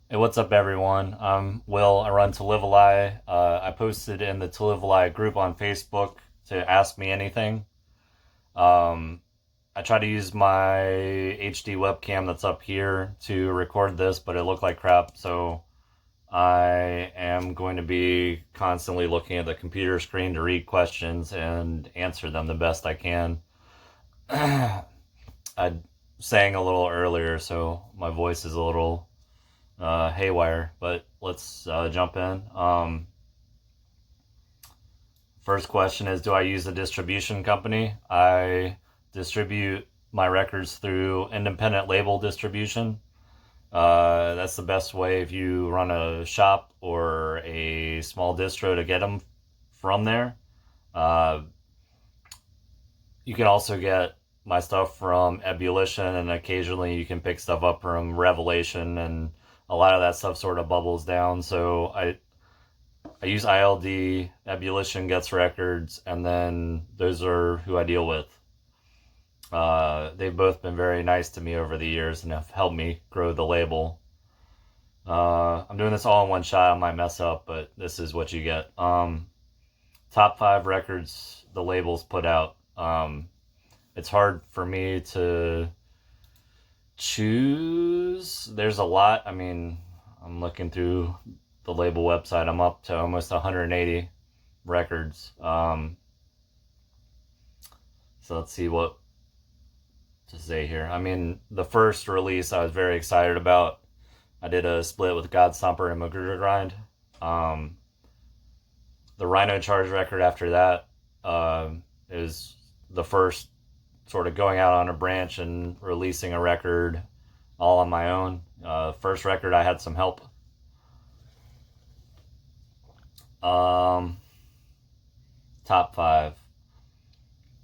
Hey, what's up, everyone? I'm Will. I run To Live a Lie. I posted in the To Live a Lie group on Facebook to ask me anything. Um, I tried to use my HD webcam that's up here to record this, but it looked like crap, so I am going to be constantly looking at the computer screen to read questions and answer them the best I can. I sang a little earlier, so my voice is a little haywire, but let's jump in. First question is, do I use a distribution company? I distribute my records through independent label distribution. That's the best way if you run a shop or a small distro to get them from there. Uh, you can also get my stuff from Ebullition, and occasionally you can pick stuff up from Revelation, and a lot of that stuff sort of bubbles down. So I use ILD, Ebullition gets records, and then those are who I deal with. They've both been very nice to me over the years and have helped me grow the label. I'm doing this all in one shot. I might mess up, but this is what you get. Top five records the labels put out. It's hard for me to choose. There's a lot. I mean, I'm looking through the label website. I'm up to almost 180 records. So let's see what to say here. I mean, the first release I was very excited about. I did a split with Godstomper and Magruder Grind. Um, the Rhino Charge record after that is the first sort of going out on a branch and releasing a record all on my own. First record, I had some help. Um, Top five.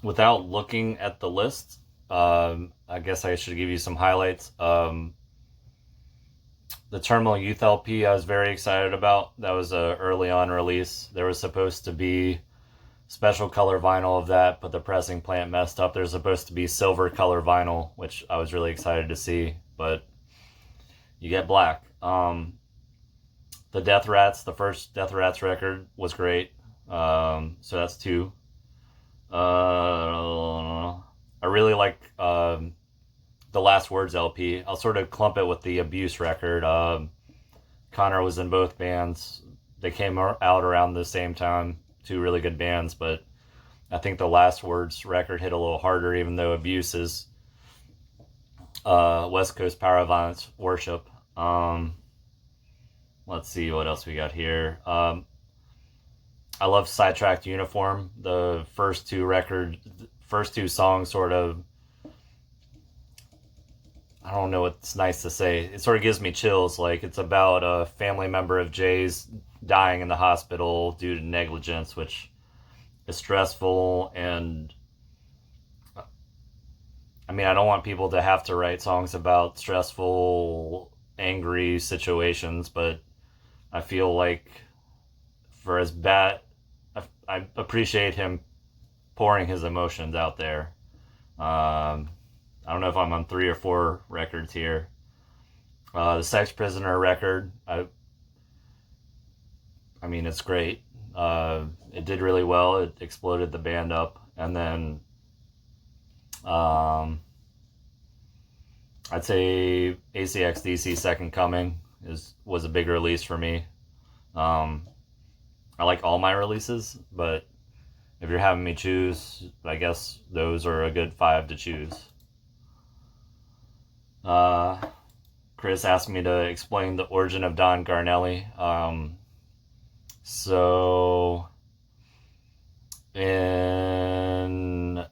Without looking at the list, I guess I should give you some highlights. The Terminal Youth LP I was very excited about. That was a early on release. There was supposed to be special color vinyl of that, but the pressing plant messed up. There's supposed to be silver color vinyl, which I was really excited to see, but you get black. The Death Rats, the first Death Rats record was great. So that's two. I really like the Last Words LP. I'll sort of clump it with the Abuse record. Connor was in both bands. They came out around the same time. Two really good bands, but I think the Last Words record hit a little harder, even though Abuse is West Coast Power Violence Worship. Let's see what else we got here. I love Sidetracked Uniform. The first two songs sort of, I don't know what's nice to say. It sort of gives me chills. Like, it's about a family member of Jay's dying in the hospital due to negligence, which is stressful. And I mean, I don't want people to have to write songs about stressful, angry situations, but I feel like for as bad, I appreciate him pouring his emotions out there. I don't know if I'm on three or four records here. The Sex Prisoner record, I mean, it's great. It did really well. It exploded the band up, and then um, I'd say ACXDC Second Coming was a big release for me. Um, I like all my releases, but if you're having me choose, I guess those are a good five to choose. Uh, Chris asked me to explain the origin of Don Carnelli. So in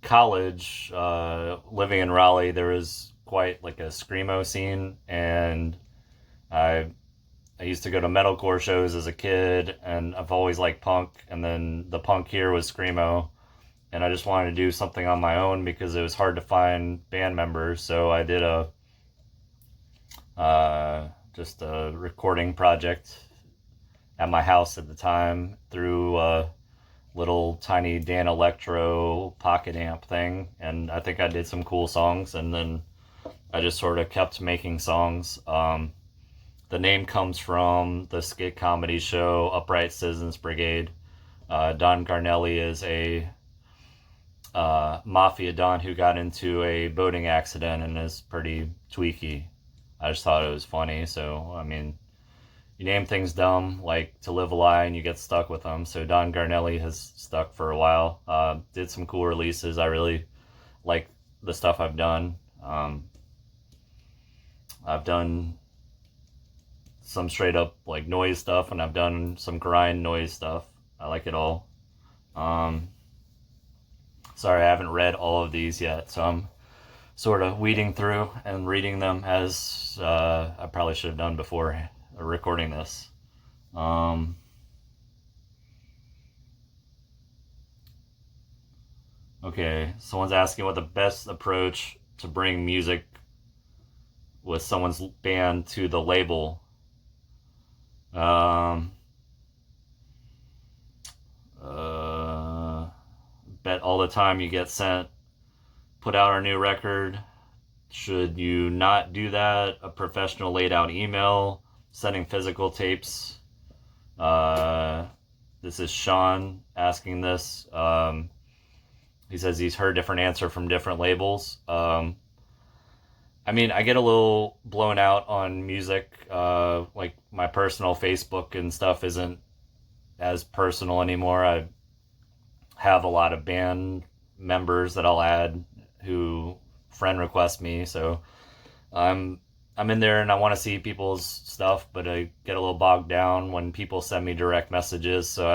college, living in Raleigh, there was quite like a screamo scene, and I I used to go to metalcore shows as a kid, and I've always liked punk. And then the punk here was screamo, and I just wanted to do something on my own because it was hard to find band members. So I did a just a recording project at my house at the time through a little tiny Dan Electro pocket amp thing, and I think I did some cool songs. And then I just sort of kept making songs. The name comes from the skit comedy show Upright Citizens Brigade. Don Carnelli is a mafia don who got into a boating accident and is pretty tweaky. I just thought it was funny. So, I mean, you name things dumb, like To Live a Lie, and you get stuck with them. So Don Carnelli has stuck for a while. Did some cool releases. I really like the stuff I've done. I've done some straight up like noise stuff, and I've done some grind noise stuff. I like it all. Sorry, I haven't read all of these yet, so I'm sort of weeding through and reading them as I probably should have done before recording this. Okay, someone's asking what the best approach to bring music with someone's band to the label. Bet all the time you get sent, put out our new record. Should you not do that? A professional laid out email, sending physical tapes. This is Sean asking this. He says he's heard different answer from different labels. I mean, I get a little blown out on music. Like my personal Facebook and stuff isn't as personal anymore. I have a lot of band members that I'll add who friend request me, so I'm in there and I want to see people's stuff, but I get a little bogged down when people send me direct messages, so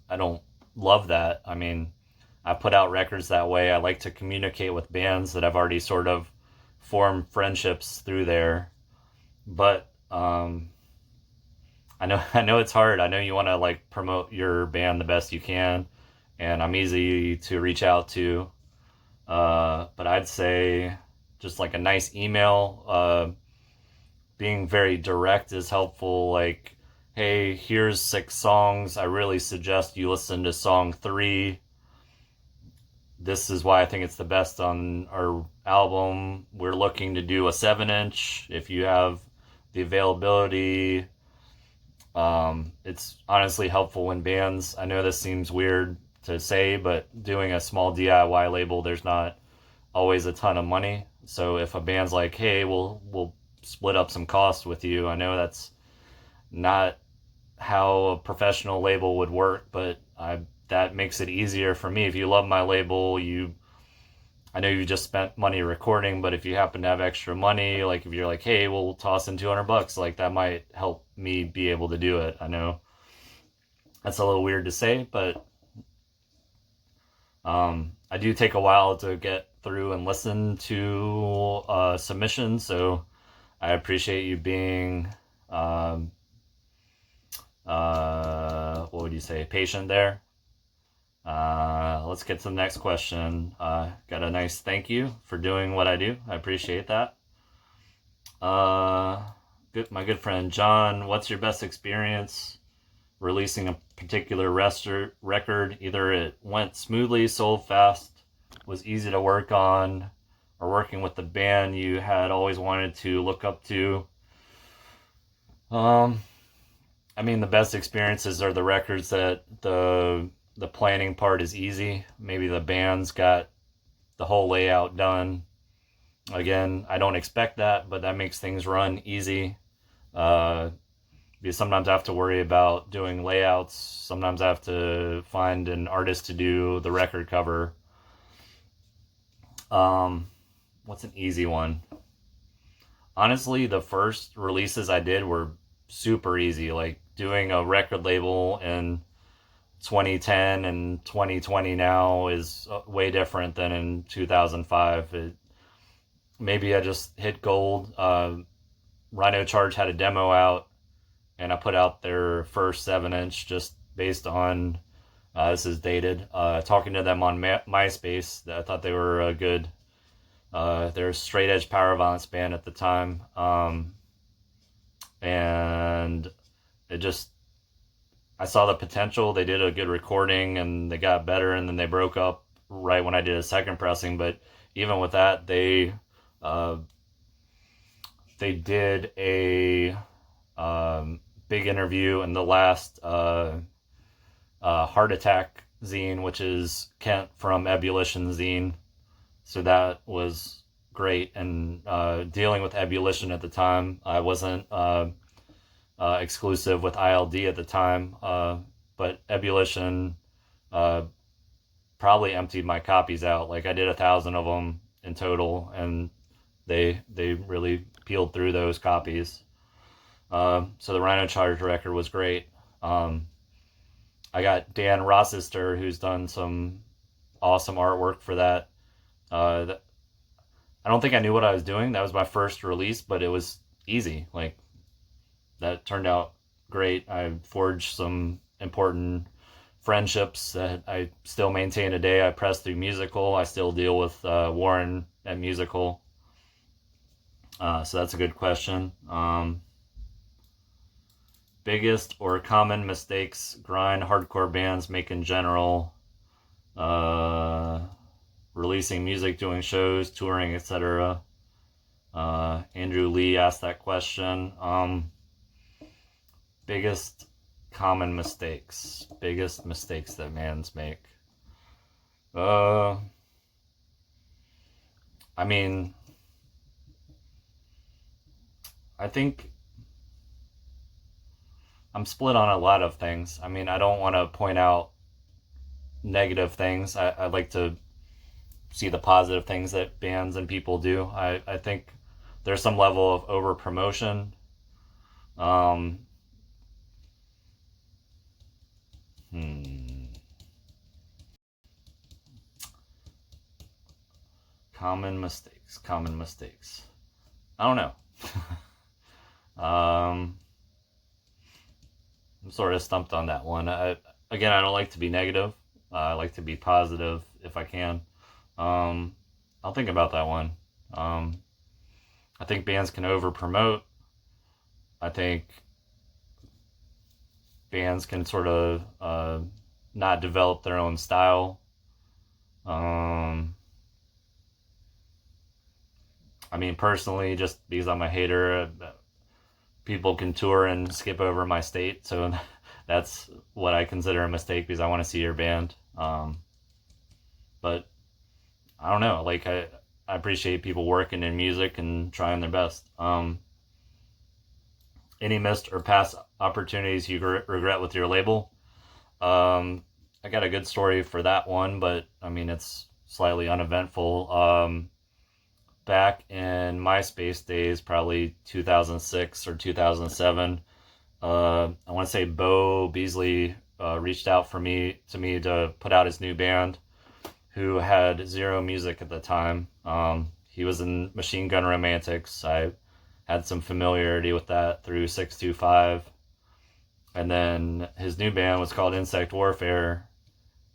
I don't love that. I mean, I put out records that way. I like to communicate with bands that I've already sort of formed friendships through there, but I know it's hard. I know you want to like promote your band the best you can, and I'm easy to reach out to. But I'd say just like a nice email, being very direct is helpful. Like, hey, here's 6 songs. I really suggest you listen to song 3. This is why I think it's the best on our album. We're looking to do a 7-inch if you have the availability. It's honestly helpful when bands, I know this seems weird to say, but doing a small DIY label, there's not always a ton of money. So if a band's like, hey, we'll split up some costs with you, I know that's not how a professional label would work, but that makes it easier for me. If you love my label, I know you just spent money recording, but if you happen to have extra money, like if you're like, hey, we'll toss in $200, like that might help me be able to do it. I know that's a little weird to say, but I do take a while to get through and listen to submissions, so I appreciate you being, what would you say, patient there. Let's get to the next question. Got a nice thank you for doing what I do. I appreciate that. My good friend John, what's your best experience releasing a particular record? Either it went smoothly, sold fast, was easy to work on, or working with the band you had always wanted to look up to. I mean, the best experiences are the records that the planning part is easy. Maybe the band's got the whole layout done. Again, I don't expect that, but that makes things run easy. Because sometimes I have to worry about doing layouts. Sometimes I have to find an artist to do the record cover. What's an easy one? Honestly, the first releases I did were super easy. Like doing a record label in 2010 and 2020 now is way different than in 2005. Maybe I just hit gold. Rhino Charge had a demo out, and I put out their first 7-inch just based on, this is dated, talking to them on MySpace. I thought they were a good, they're a straight edge power violence band at the time. And I saw the potential. They did a good recording and they got better, and then they broke up right when I did a second pressing. But even with that, they did a big interview in the last Heart Attack zine, which is Kent from Ebullition zine. So that was great. And dealing with Ebullition at the time, I wasn't exclusive with ILD at the time, but Ebullition probably emptied my copies out. Like I did 1,000 of them in total, and they really peeled through those copies. So the Rhino Charge record was great. I got Dan Rossester, who's done some awesome artwork for that. I don't think I knew what I was doing. That was my first release, but it was easy. Like that turned out great. I forged some important friendships that I still maintain today. I pressed through Musical. I still deal with Warren at Musical. So that's a good question. Biggest or common mistakes grind hardcore bands make in general. Releasing music, doing shows, touring, etc. Andrew Lee asked that question. Biggest common mistakes. Biggest mistakes that bands make. I mean, I think I'm split on a lot of things. I mean, I don't want to point out negative things. I like to see the positive things that bands and people do. I think there's some level of over promotion. Common mistakes. I don't know. I'm sort of stumped on that one. Again, I don't like to be negative. I like to be positive if I can. I'll think about that one. I think bands can over promote. I think bands can sort of not develop their own style. I mean, personally, just because I'm a hater, people can tour and skip over my state, so that's what I consider a mistake because I want to see your band. But I don't know. Like I appreciate people working in music and trying their best. Any missed or past opportunities you regret with your label? I got a good story for that one, but I mean it's slightly uneventful. Back in MySpace days, probably 2006 or 2007, I want to say Bo Beasley reached out to me to put out his new band, who had zero music at the time. He was in Machine Gun Romantics. I had some familiarity with that through 625. And then his new band was called Insect Warfare,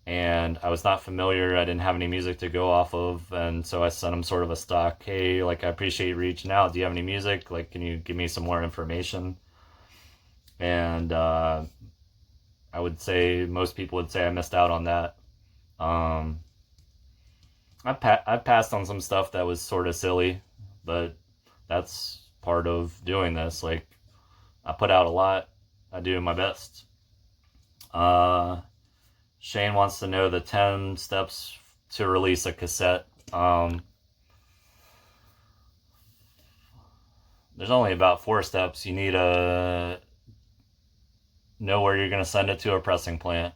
and I was not familiar. I didn't have any music to go off of, and so I sent him sort of a stock, hey, like, I appreciate you reaching out. Do you have any music? Like, can you give me some more information? And I would say most people would say I missed out on that. I passed on some stuff that was sort of silly, but that's part of doing this. Like, I put out a lot. I do my best. Shane wants to know the 10 steps to release a cassette. There's only about 4 steps. You need to know where you're going to send it to a pressing plant.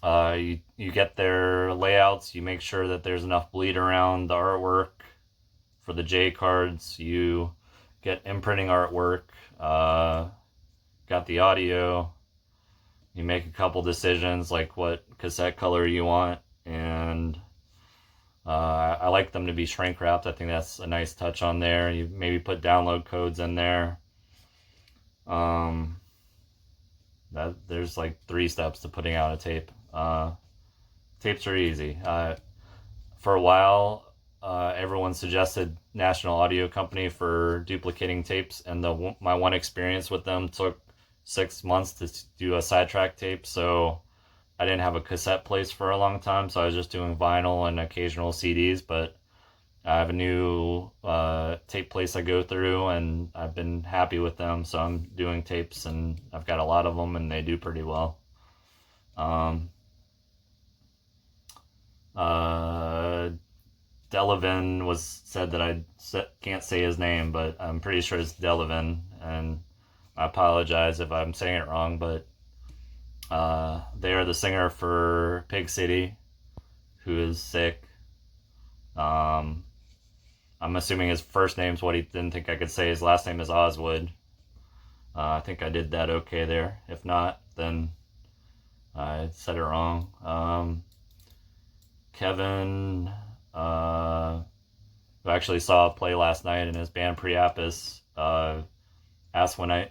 You get their layouts. You make sure that there's enough bleed around the artwork for the J cards. You get imprinting artwork. Got the audio. You make a couple decisions, like what cassette color you want, and I like them to be shrink wrapped. I think that's a nice touch on there. You maybe put download codes in there. There's like 3 steps to putting out a tape. Tapes are easy. For a while, everyone suggested National Audio Company for duplicating tapes, and my one experience with them took 6 months to do a sidetrack tape, so I didn't have a cassette place for a long time, so I was just doing vinyl and occasional CDs. But I have a new tape place I go through, and I've been happy with them. So I'm doing tapes, and I've got a lot of them, and they do pretty well. Um, Delavan was said that I can't say his name, but I'm pretty sure it's Delavan, and I apologize if I'm saying it wrong, but they are the singer for Pig City, who is sick. I'm assuming his first name's what he didn't think I could say. His last name is Oswood. I think I did that okay there. If not, then I said it wrong. Kevin, who actually saw a play last night, and his band Priapus, asked when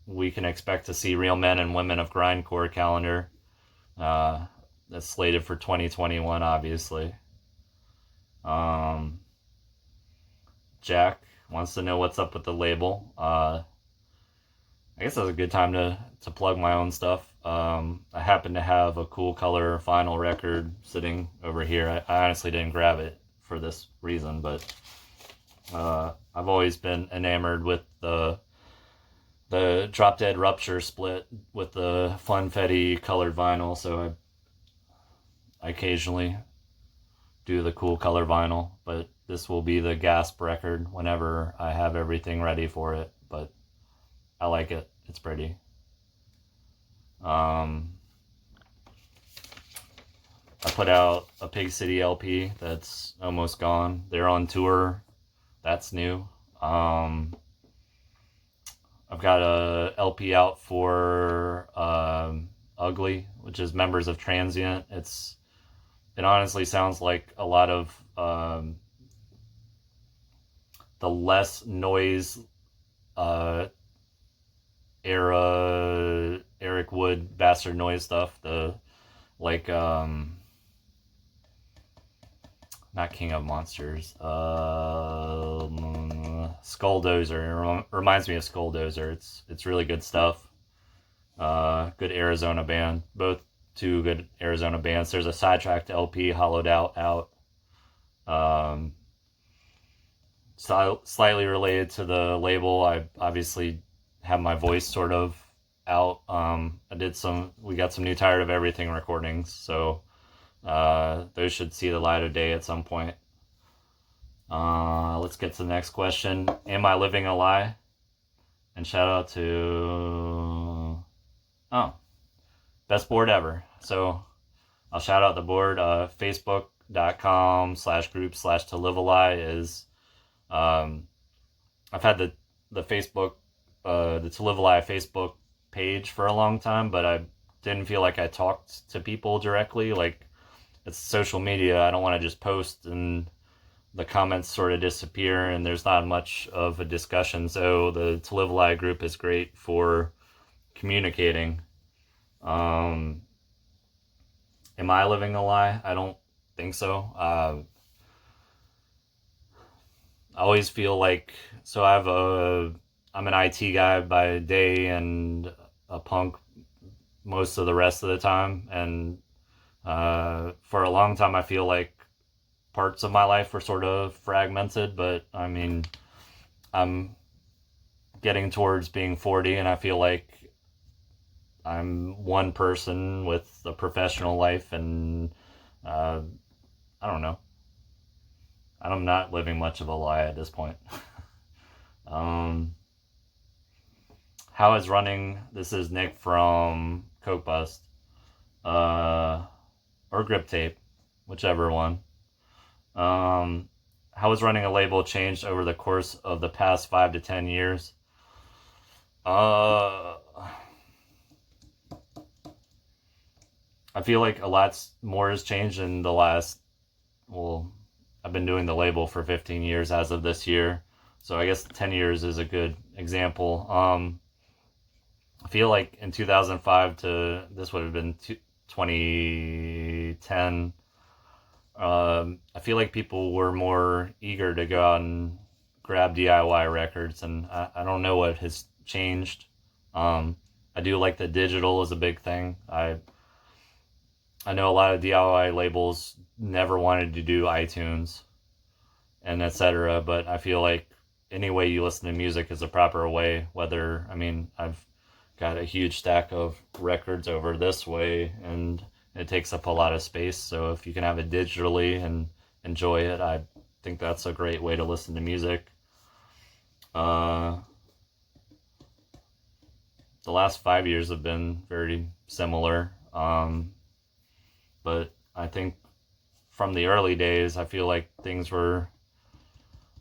we can expect to see Real Men and Women of Grindcore calendar. That's slated for 2021, obviously. Jack wants to know what's up with the label. I guess that's a good time to plug my own stuff. I happen to have a Cool Color vinyl record sitting over here. I honestly didn't grab it for this reason, but I've always been enamored with the Drop Dead Rupture split with the Funfetti colored vinyl, so I occasionally do the Cool Color vinyl, but this will be the Gasp record whenever I have everything ready for it, but I like it. It's pretty. I put out a Pig City LP that's almost gone. They're on tour. That's new. I've got a LP out for Ugly, which is members of Transient. It honestly sounds like a lot of the less noise era Eric Wood Bastard Noise stuff. The like not King of Monsters. Skull Dozer. It reminds me of Skull Dozer. It's really good stuff. Good Arizona band. Both two good Arizona bands. There's a Sidetracked LP, Hollowed Out. Slightly related to the label. I obviously have my voice sort of out. We got some new Tired of Everything recordings, so those should see the light of day at some point. Let's get to the next question. Am I living a lie? And shout out to best board ever. So I'll shout out the board. Facebook.com/group/to live a lie is I've had the Facebook the To Live a Lie Facebook page for a long time, but I didn't feel like I talked to people directly. Like, it's social media. I don't want to just post and the comments sort of disappear and there's not much of a discussion. So the To Live a Lie group is great for communicating. Am I living a lie? I don't think so. I always feel like, so I'm an IT guy by day and a punk most of the rest of the time. And for a long time, I feel like parts of my life were sort of fragmented. But I mean, I'm getting towards being 40, and I feel like I'm one person with a professional life, and I don't know. I'm not living much of a lie at this point. How is running? This is Nick from Coke Bust, or Grip Tape, whichever one. How has running a label changed over the course of the past 5 to 10 years? I feel like a lot more has changed in the last, I've been doing the label for 15 years as of this year. So I guess 10 years is a good example. I feel like in 2005 to this would have been 2010. I feel like people were more eager to go out and grab DIY records, and I don't know what has changed. I do like the digital is a big thing. I know a lot of DIY labels never wanted to do iTunes. and etc. But I feel like any way you listen to music is a proper way. Whether, I mean, I've got a huge stack of records over this way, and it takes up a lot of space. So if you can have it digitally and enjoy it, I think that's a great way to listen to music. The last 5 years have been very similar, but I think from the early days, I feel like things were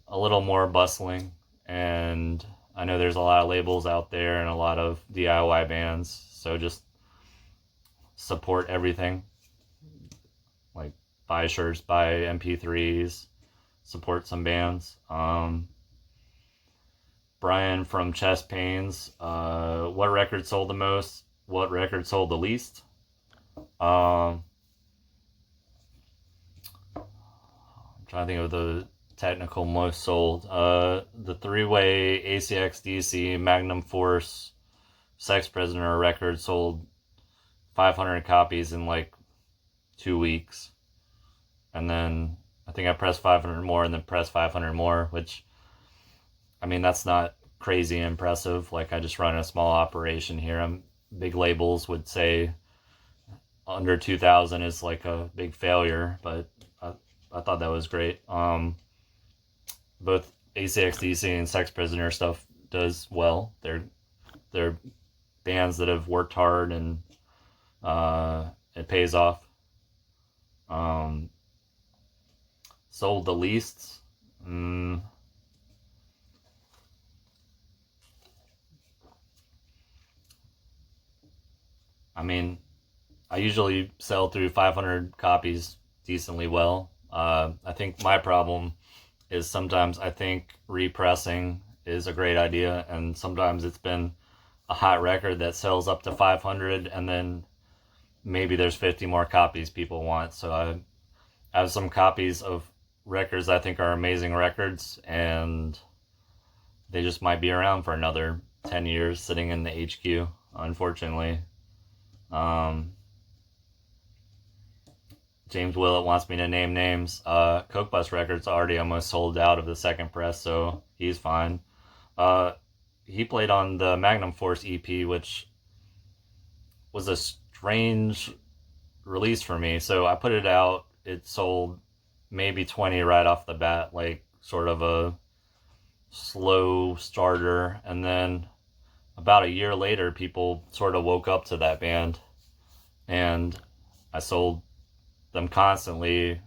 a little more bustling, and I know there's a lot of labels out there and a lot of DIY bands, so just support everything. Like, buy shirts, buy MP3s, support some bands. Brian from Chest Pains, what record sold the most? What record sold the least? I'm trying to think of the technical most sold. The three-way ACX-DC Magnum Force Sex Prisoner record sold 500 copies in like 2 weeks. And then I think I pressed 500 more and then pressed 500 more, which, I mean, that's not crazy impressive. Like, I just run a small operation here. Big labels would say under 2,000 is like a big failure, but I thought that was great. Both ACXDC and Sex Prisoner stuff does well. They're bands that have worked hard, and it pays off. Sold the least. I mean, I usually sell through 500 copies decently well. I think my problem is sometimes I think repressing is a great idea, and sometimes it's been a hot record that sells up to 500, and then maybe there's 50 more copies people want. So I have some copies of records I think are amazing records, and they just might be around for another 10 years sitting in the HQ, unfortunately. James Willett wants me to name names. Coke Bus Records already almost sold out of the second press, so he's fine. He played on the Magnum Force EP, which was a strange release for me. So I put it out. It sold maybe 20 right off the bat, like sort of a slow starter. And then about a year later, people sort of woke up to that band, and I sold them constantly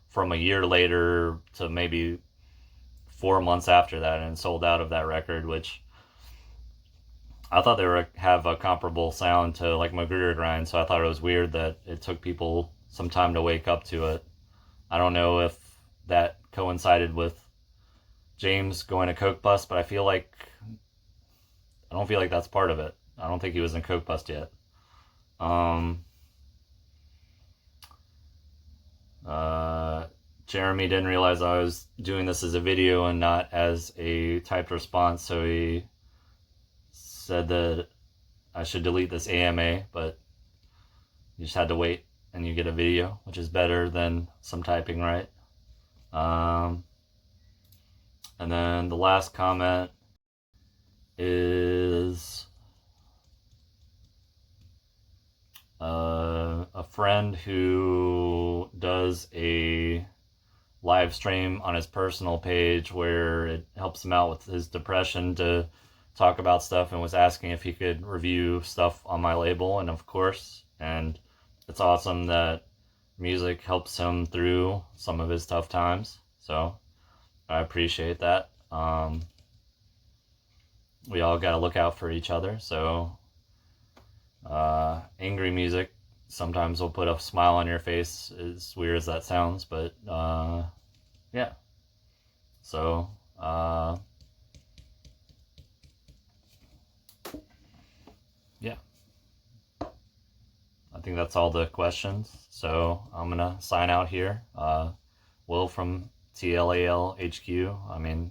from a year later to maybe 4 months after that, and sold out of that record, which I thought they were have a comparable sound to like Magruder Grind, so I thought it was weird that it took people some time to wake up to it. I don't know if that coincided with James going to Coke Bust, but I don't feel like that's part of it. I don't think he was in Coke Bust yet. Jeremy didn't realize I was doing this as a video and not as a typed response, so he said that I should delete this AMA, but you just had to wait and you get a video, which is better than some typing, right? And then the last comment is a friend who does a live stream on his personal page where it helps him out with his depression to talk about stuff, and was asking if he could review stuff on my label, and of course. And it's awesome that music helps him through some of his tough times, so I appreciate that. We all got to look out for each other, so angry music sometimes will put a smile on your face, as weird as that sounds, but yeah. So yeah, I think that's all the questions, so I'm gonna sign out here. Will from TLAL HQ. I mean,